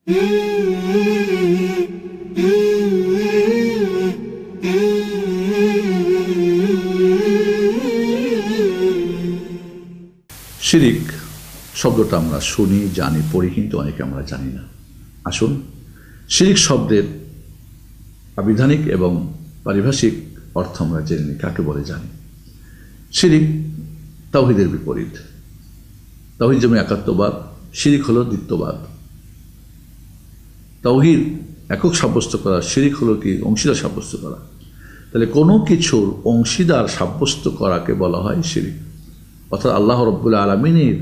শিরিক শব্দটা আমরা শুনি, জানি, পড়ি, কিন্তু অনেকে আমরা জানি না। আসুন শিরিক শব্দের আবিধানিক এবং পারিভাষিক অর্থ আমরা জেনে নিই। কাকে বলে জানি? শিরিক তাওহীদের বিপরীত। তাওহীদ যেমন একাত্মবাদ, শিরিক হলো দ্বিত্ববাদ। তাওহীদ একক সাব্যস্ত করা, শিরিক হলো কি অংশীদার সাব্যস্ত করা। তাহলে কোনো কিছুর অংশীদার সাব্যস্ত করাকে বলা হয় শিরিক। অর্থাৎ আল্লাহ রাব্বুল আলামিনের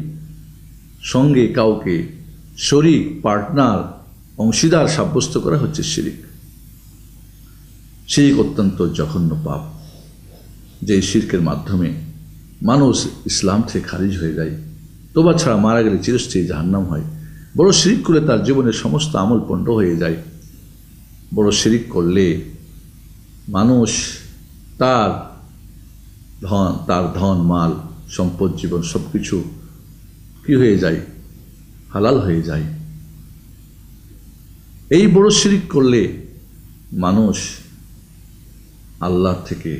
সঙ্গে কাউকে শরীক, পার্টনার, অংশীদার সাব্যস্ত করা হচ্ছে শিরিক। শিরিক অত্যন্ত জঘন্য পাপ, যে শিরকের মাধ্যমে মানুষ ইসলাম থেকে খারিজ হয়ে যায়, তোবা ছাড়া মারা গেলে চিরস্থায়ী জাহান্নাম হয়। বড় শিরিক করলে তার জীবনের সমস্ত আমল পণ্ড হয়ে যায়। বড় শিরিক করলে মানুষ তার ধন, মাল, সম্পদ, জীবন সব কিছু কি হয়ে যায়? হালাল হয়ে যায়। এই বড় শিরিক করলে মানুষ আল্লাহ থেকে,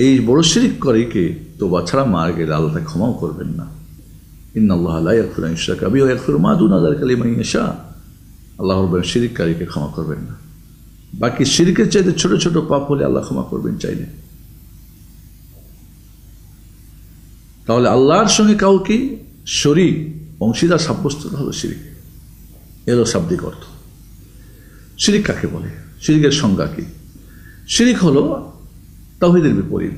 এই বড় শিরিক করে কে তোবা ছাড়া মারা গেলে আল্লাহ তাকে ক্ষমাও করবেন না। ইন্নাল্লাহা লা ইয়াগফিরু আন ইউশরাকা বিহি ওয়া ইয়াগফিরু মা দুনা যালিকা লিমান ইয়াশা। আল্লাহ রাব্বুল শিরিককারীকে ক্ষমা করবেন না। বাকি শিরকের চাইতে ছোট ছোট পাপ হলে আল্লাহ ক্ষমা করবেন চাইলে। তাহলে আল্লাহর সঙ্গে কাউকে শরীক, অংশীদার সাব্যস্ত হলো শিরিক। এলো শাব্দিক অর্থ। শিরিক কাকে বলে? শিরিকের সংজ্ঞা কি? শিরিক হলো তাওহীদের বিপরীত।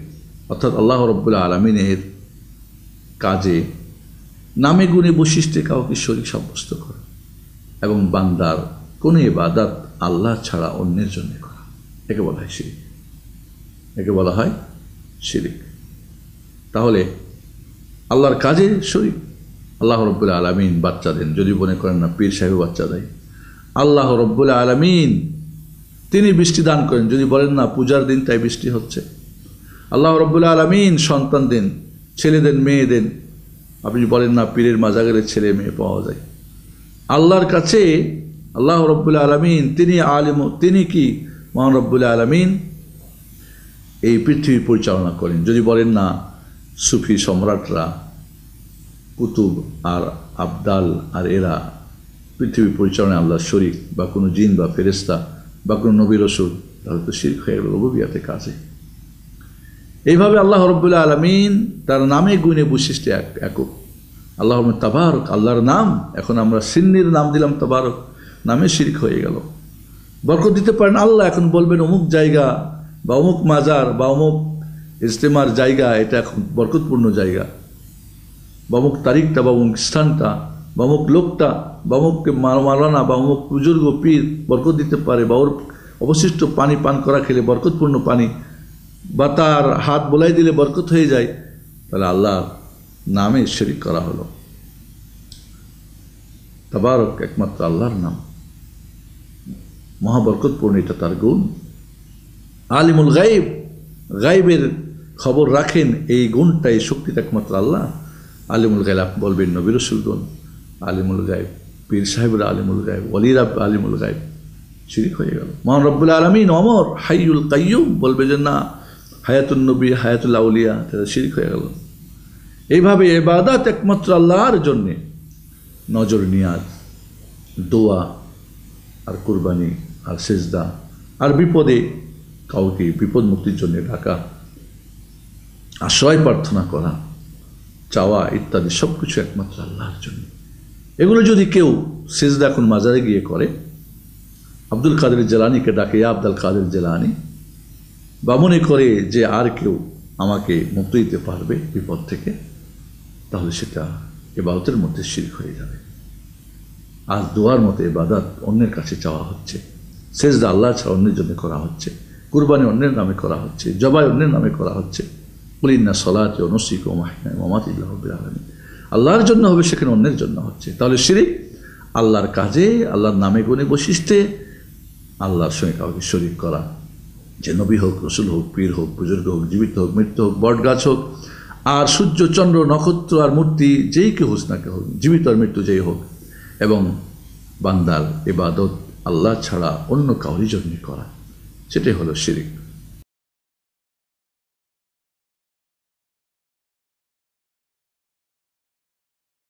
অর্থাৎ আল্লাহ রাব্বুল আলামিনের কাজে, নামে গুণে, বৈশিষ্ট্যে কাউকে শরীক সাব্যস্ত করা এবং বান্দার কোনো ইবাদত আল্লাহ ছাড়া অন্যের জন্য করা, একে বলা হয় শিরিক। একে বলা হয় শিরিক। তাহলে আল্লাহর কাজে শরীক। আল্লাহ রাব্বুল আলামিন বাচ্চা দেন, যদি মনে করেন না পীর সাহেব বাচ্চা দেয়। আল্লাহ রাব্বুল আলামিন তিনি বৃষ্টি দান করেন, যদি বলেন না পূজার দিন তাই বৃষ্টি হচ্ছে। আল্লাহ রাব্বুল আলামিন সন্তান দেন, ছেলে দেন, মেয়ে দেন, আপনি বলেন না পীরের মাজা গেলে ছেলে মেয়ে পাওয়া যায়। আল্লাহর কাছে আল্লাহ রাব্বুল আলামিন তিনি আলিম, তিনি কি মহান রাব্বুল আলামিন এই পৃথিবী পরিচালনা করেন। যদি বলেন না সুফি সম্রাটরা, কুতুব আর আবদাল আর এরা পৃথিবী পরিচালনায় আল্লাহর শরীক, বা কোনো জিন বা ফেরেশতা বা কোনো নবী রাসূল, তাহলে তো শিরক হয়ে গেল রুবুবিয়্যাতে কাজে। এইভাবে আল্লাহ রাব্বুল আলামিন তার নামে গুণে বৈশিষ্ট্যে একক। আল্লাহ তাবারক, আল্লাহর নাম, এখন আমরা সিন্নির নাম দিলাম তাবারক, নামে শিরক হয়ে গেল। বরকত দিতে পারেন আল্লাহ, এখন বলবেন অমুক জায়গা বা অমুক মাজার বা অমুক ইজতেমার জায়গা এটা এখন বরকতপূর্ণ জায়গা, বা অমুক তারিখটা বা অমুক স্থানটা বা অমুক লোকটা বা অমুককে মাওলানা বা অমুক বুজুর্গ পীর বরকত দিতে পারে, বা ওর অবশিষ্ট পানি পান করা খেলে বরকতপূর্ণ পানি, বা তার হাত বোলাই দিলে বরকত হয়ে যায়। তাহলে আল্লাহর নামে শিরক করা হলো। তাবারক একমাত্র আল্লাহর নাম, মহাবরকতপূর্ণ, এটা তার গুণ। আলিমুল গায়ব, গায়বের খবর রাখেন, এই গুণটা, এই শক্তিটা একমাত্র আল্লাহ। আলিমুল গায়ব বলবেন নবী রাসূলগণ আলিমুল গায়ব, পীর সাহেবরা আলিমুল গায়ব, ওলিরা আলিমুল গায়ব, শিরক হয়ে গেল। মহান রব্বুল আলামিন অমর, হাইয়ুল কাইয়ুম বলবে যে না হায়াতুন নবী, হায়াতুল আউলিয়া, তাহলে শিরক হয়ে গেল। এইভাবে ইবাদত একমাত্র আল্লাহর জন্যে, নজর নিয়াজ, দোয়া আর কুরবানি আর সেজদা আর বিপদে কাউকে বিপদ মুক্তির জন্য ডাকা, আশ্রয় প্রার্থনা করা, চাওয়া ইত্যাদি সব কিছু একমাত্র আল্লাহর জন্য। এগুলো যদি কেউ সেজদা এখন মাজারে গিয়ে করে, আব্দুল কাদের জিলানীকে ডাকে ইয়া আব্দুল কাদের জিলানী, বা মনে করে যে আর কেউ আমাকে মুক্তি দিতে পারবে বিপদ থেকে, তাহলে সেটা ইবাদতের মধ্যে শিরক হয়ে যাবে। আজ দোয়ার মতো ইবাদত অন্যের কাছে চাওয়া হচ্ছে, সেজদা আল্লাহ ছাড়া অন্যের জন্য করা হচ্ছে, কুরবানি অন্যের নামে করা হচ্ছে, জবাই অন্যের নামে করা হচ্ছে। কুল ইন্না সলাতি ওয়া নুসুকি ওয়া মাহইয়ায়া ওয়া মামাতি লিল্লাহি রাব্বিল আলামিন, আল্লাহর জন্য হবে, সেখানে অন্যের জন্য হচ্ছে। তাহলে শিরক আল্লাহর কাজে, আল্লাহর নামে গুণে বৈশিষ্ট্যে আল্লাহর সঙ্গে কাউকে শরীক করা, যে নবী হোক, রসুল হোক, পীর হোক, বুজুর্গ হোক, জীবিত হোক, মৃত্যু হোক, বট গাছ হোক, আর সূর্য, চন্দ্র, নক্ষত্র আর মূর্তি, যেই কেউ হোক না কেউ হোক, জীবিত আর মৃত্যু যেই হোক, এবং বান্দার ইবাদত আল্লাহ ছাড়া অন্য কাউরি জন্য করা, সেটাই হলো শিরিক।